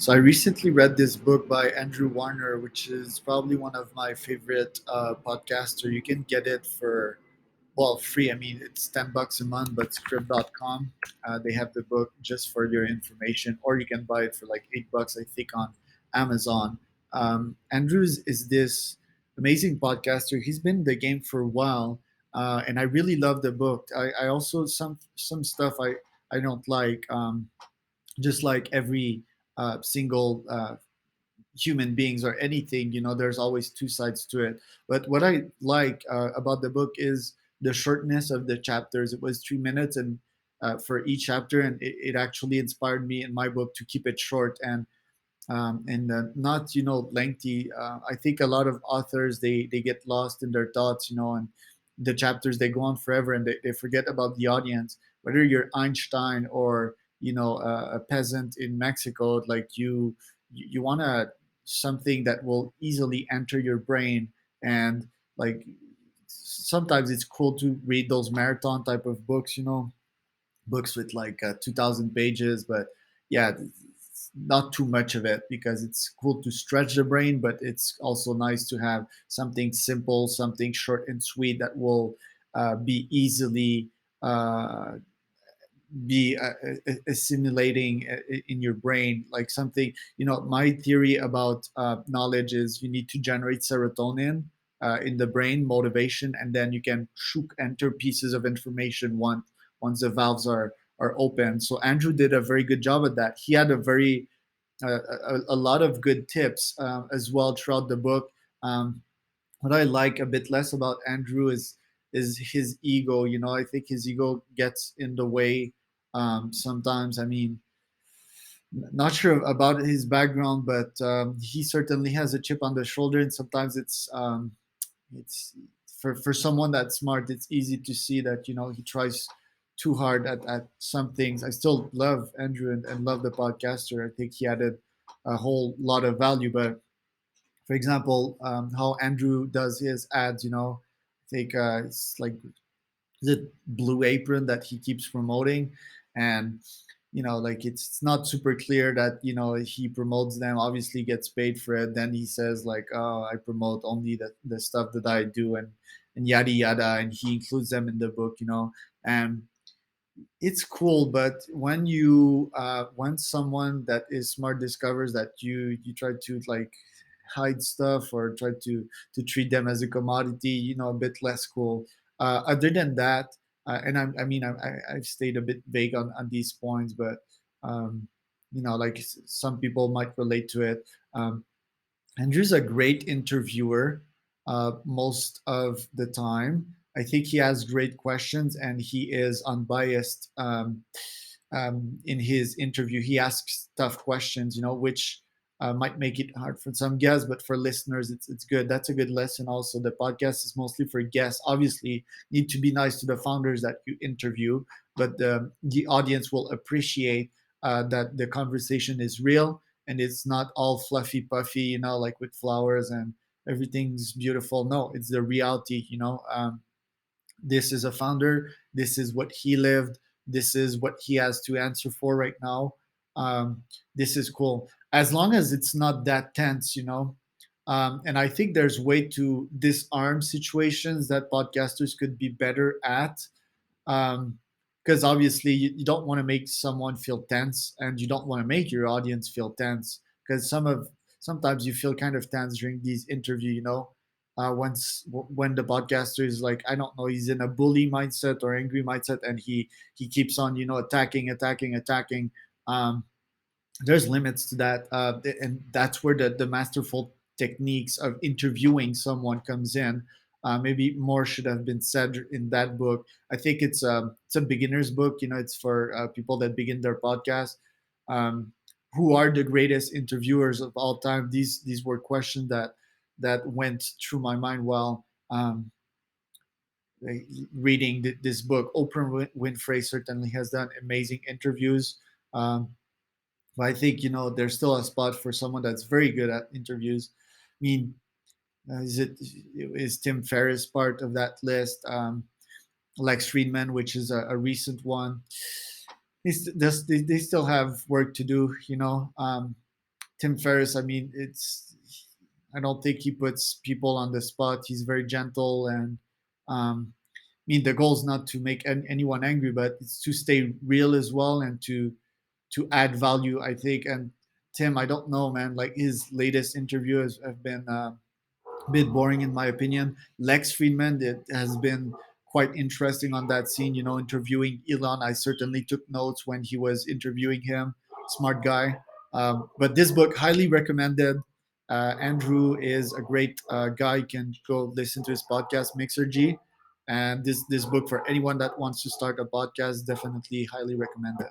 So I recently read this book by Andrew Warner, which is probably one of my favorite podcaster. You can get it for free. I mean, it's $10 a month, but script.com. They have the book just for your information, or you can buy it for like $8, I think, on Amazon. Andrews is this amazing podcaster. He's been in the game for a while, and I really love the book. I also some stuff I don't like. Just like every single human beings or anything, there's always two sides to it. But what I like about the book is the shortness of the chapters. It was 3 minutes and for each chapter, and it actually inspired me in my book to keep it short and not lengthy. I think a lot of authors they get lost in their thoughts, and the chapters they go on forever and they forget about the audience. Whether you're Einstein or a peasant in Mexico, like you want to something that will easily enter your brain. And like sometimes it's cool to read those marathon type of books, books with like 2,000 pages, but yeah, it's not too much of it because it's cool to stretch the brain, but it's also nice to have something simple, something short and sweet that will be easily uh, be assimilating in your brain. Like something, my theory about knowledge is you need to generate serotonin in the brain, motivation, and then you can shoot enter pieces of information once the valves are open. So Andrew did a very good job at that. He had a lot of good tips as well throughout the book. um, what I like a bit less about Andrew is his ego. I think his ego gets in the way sometimes. I mean, not sure about his background, but he certainly has a chip on the shoulder, and sometimes it's for someone that's smart. It's easy to see that he tries too hard at some things. I still love Andrew and love the podcaster. I think he added a whole lot of value, but for example, how Andrew does his ads, I think it's like the Blue Apron that he keeps promoting, and like it's not super clear that he promotes them. Obviously, gets paid for it. Then he says like, "Oh, I promote only the stuff that I do," and yada yada, and he includes them in the book, and it's cool. But when someone that is smart discovers that you try to like hide stuff or try to treat them as a commodity, a bit less cool. Other than that, and I mean I've stayed a bit vague on these points, but um, like some people might relate to it. Andrew's a great interviewer most of the time. I think he has great questions and he is unbiased in his interview. He asks tough questions, which might make it hard for some guests, but for listeners, it's good. That's a good lesson. Also, the podcast is mostly for guests. Obviously, need to be nice to the founders that you interview, but the audience will appreciate that the conversation is real and it's not all fluffy puffy, like with flowers and everything's beautiful. No, it's the reality. This is a founder. This is what he lived. This is what he has to answer for right now. This is cool as long as it's not that tense, and I think there's way to disarm situations that podcasters could be better at, because obviously you don't want to make someone feel tense and you don't want to make your audience feel tense, because sometimes you feel kind of tense during these interview, when the podcaster is like, I don't know, he's in a bully mindset or angry mindset, and he keeps on attacking. um, there's limits to that, and that's where the masterful techniques of interviewing someone comes in. Maybe more should have been said in that book. I think it's a beginner's book. It's for people that begin their podcast. Um, who are the greatest interviewers of all time? These were questions that went through my mind while reading this book. Oprah Winfrey certainly has done amazing interviews. But I think there's still a spot for someone that's very good at interviews. I mean, is Tim Ferriss part of that list? Lex Friedman, which is a recent one. They still have work to do. Tim Ferriss, I mean, I don't think he puts people on the spot. He's very gentle, and I mean, the goal is not to make anyone angry, but it's to stay real as well and to add value, I think. And Tim, I don't know, man. Like his latest interview have been a bit boring in my opinion. Lex Friedman, it has been quite interesting on that scene. You know, interviewing Elon. I certainly took notes when he was interviewing him. Smart guy. But this book, highly recommended. Andrew is a great guy. You can go listen to his podcast, Mixergy. And this book for anyone that wants to start a podcast, definitely highly recommended.